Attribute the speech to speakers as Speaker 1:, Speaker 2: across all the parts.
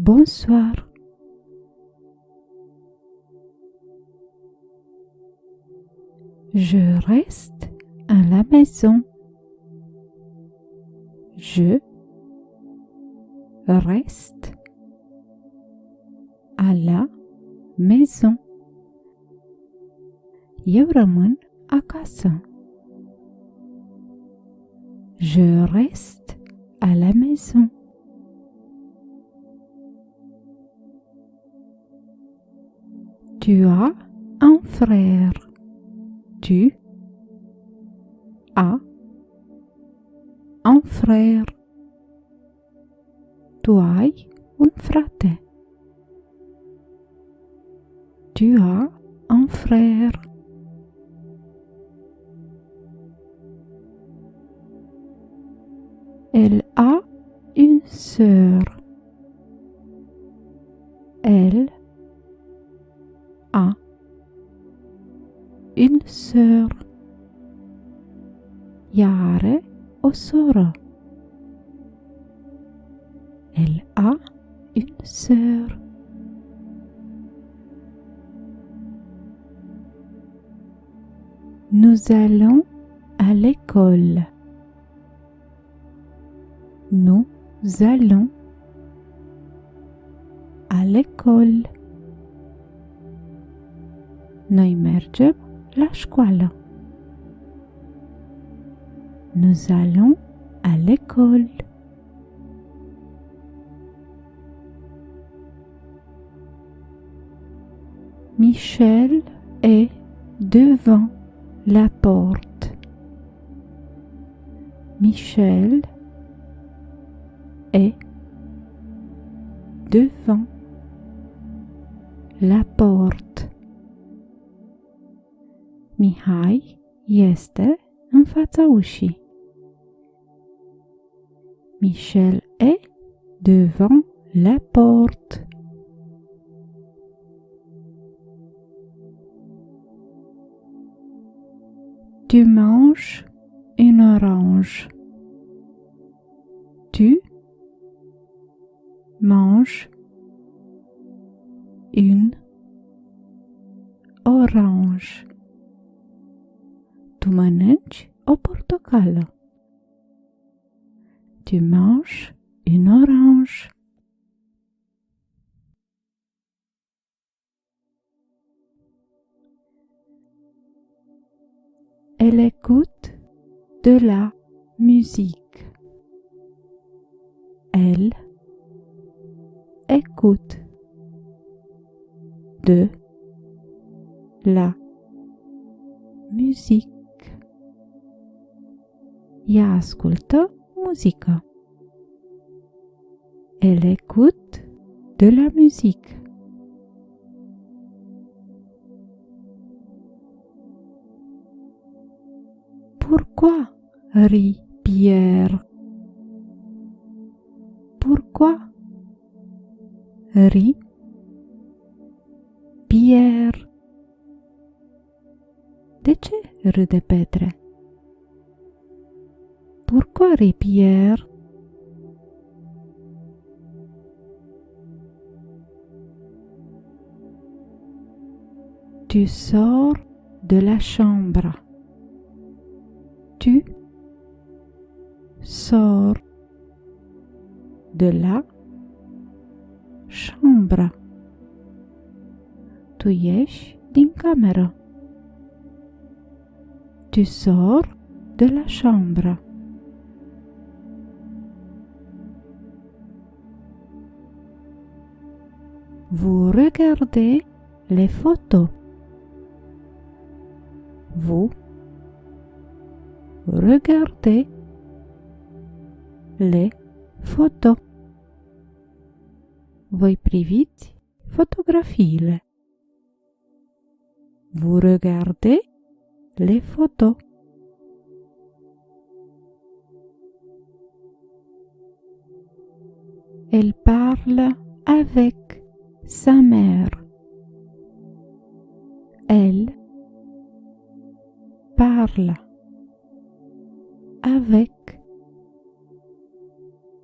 Speaker 1: Bonsoir. Je reste à la maison. Je reste à la maison. Eu rămân acasă. Je reste à la maison. Tu as un frère. Tu as un frère. Tu ai un frate. Tu as un frère. Elle a une sœur. Elle a une sœur. Ea are o soră. Elle a une sœur. Nous allons à l'école. Nous allons à l'école. Noi mergem la școală. Nous allons à l'école. Michel est devant la porte. Michel est devant la porte. Mihai este în fața ușii. Michel est devant la porte. Tu manges une orange. Tu manges une orange. Tu mănânci o portocală. Tu manges une orange. Elle écoute de la musique. Elle écoute de la musique. Ea ascultă muzică. Elle écoute de la musique. Pourquoi rit Pierre? Pourquoi rit Pierre? De ce râde Petre? Pourquoi rit Pierre? Tu sors de la chambre. Tu sors de la chambre. Tu ieși din cameră. Tu sors de la chambre. Vous regardez les photos. Vous regardez les photos. Voi priviți fotografiile. Vous regardez les photos. Elle parle avec sa mère. Elle parle avec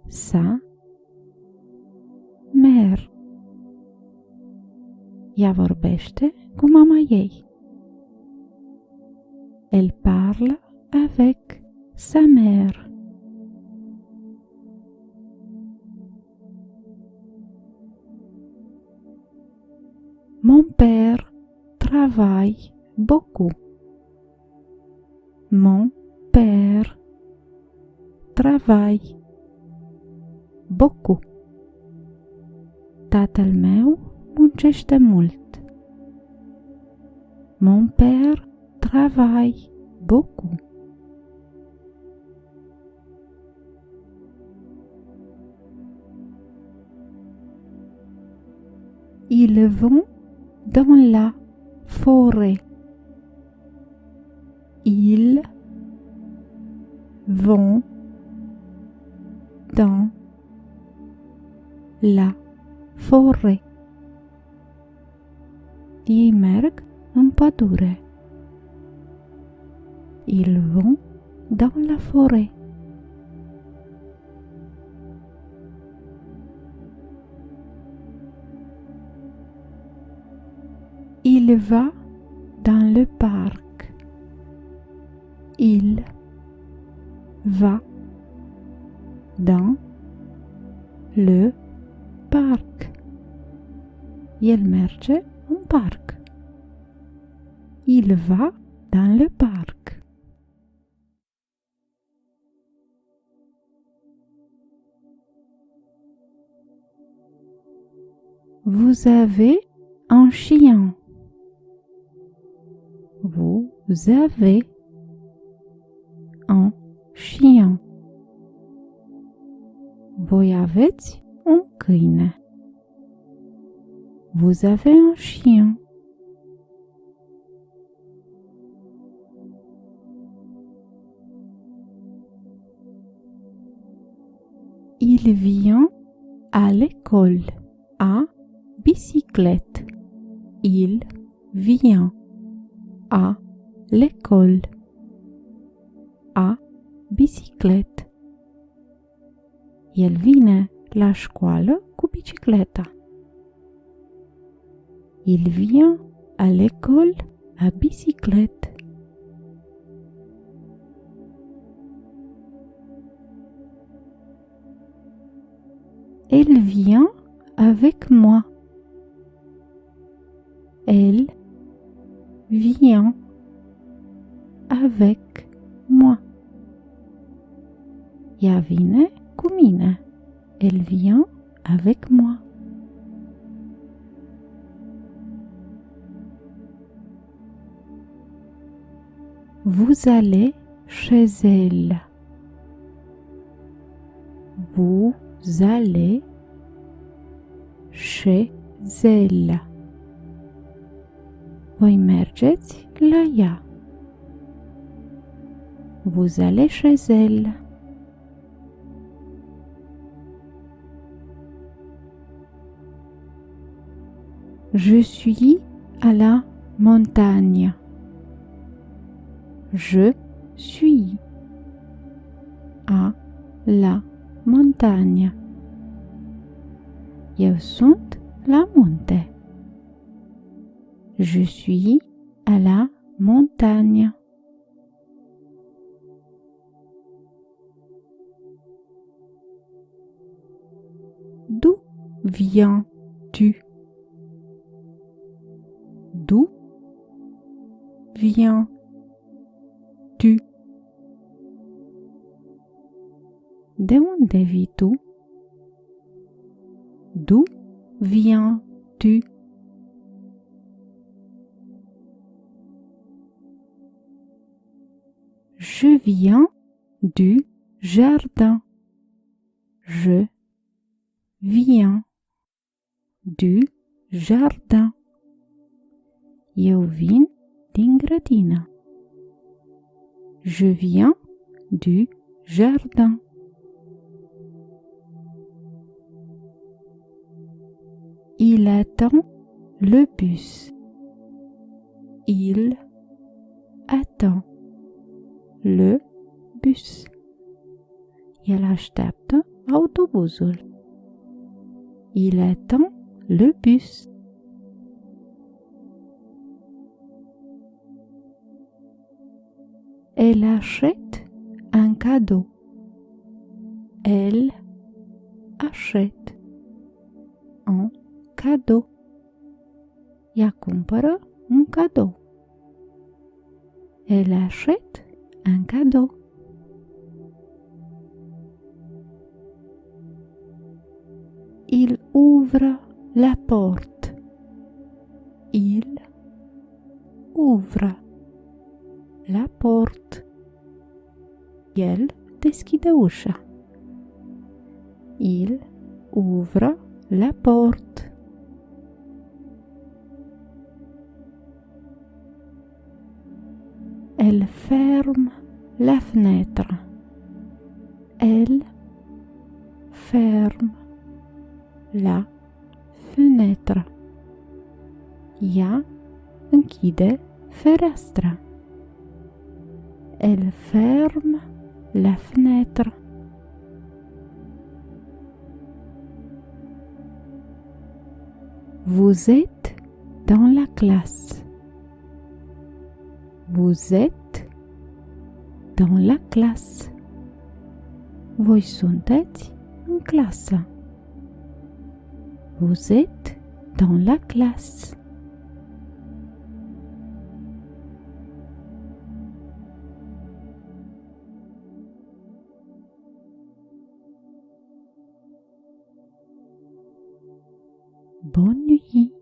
Speaker 1: sa mère. Ea vorbește cu mama ei. Elle parle avec sa mère. Mon père travaille beaucoup. Mon père travaille beaucoup. Tatăl meu muncește mult. Mon père travaille beaucoup. Ils vont dans la forêt. Ils vont dans la forêt. Ei merg în pădure. Ils vont dans la forêt. Il va dans le parc. Il va dans le parc. El merge în parc. Il va dans le parc. Vous avez un chien. Vous avez un chien. Voi aveți un câine. Vous avez un chien. Il vient à l'école à bicyclette. Il vient à l'école à bicyclette. El vine la școală cu bicicleta. Il vient à l'école à bicyclette. Elle vient avec moi. Elle vient avec moi. Ea vine cu mine. Elle vient avec moi. Vous allez chez elle. Vous allez chez elle. Voi mergeți la ea. Vous allez chez elle. Je suis à la montagne. Je suis à la montagne. Eu sunt la munte. Je suis à la montagne. D'où viens-tu? D'où viens-tu? De unde vii tu? D'où viens-tu? Je viens du jardin. Je viens du jardin. Eu vin din grădină. Je viens du jardin. Il attend le bus. Il attend le bus. El așteaptă autobuzul. Il attend le bus. Elle achète un cadeau. Elle achète un cadeau. Ea cumpără un cadou. Elle achète un cadeau. Il ouvre la porte. Il ouvre la porte. El deschide ușa. Il ouvre la porte. Elle ferme la fenêtre. Elle ferme la fenêtre. Ea închide fereastra. Elle ferme la fenêtre. Vous êtes dans la classe. Vous êtes dans la classe. Voi sunteți în clasă. Vous êtes dans la classe. Bonne nuit.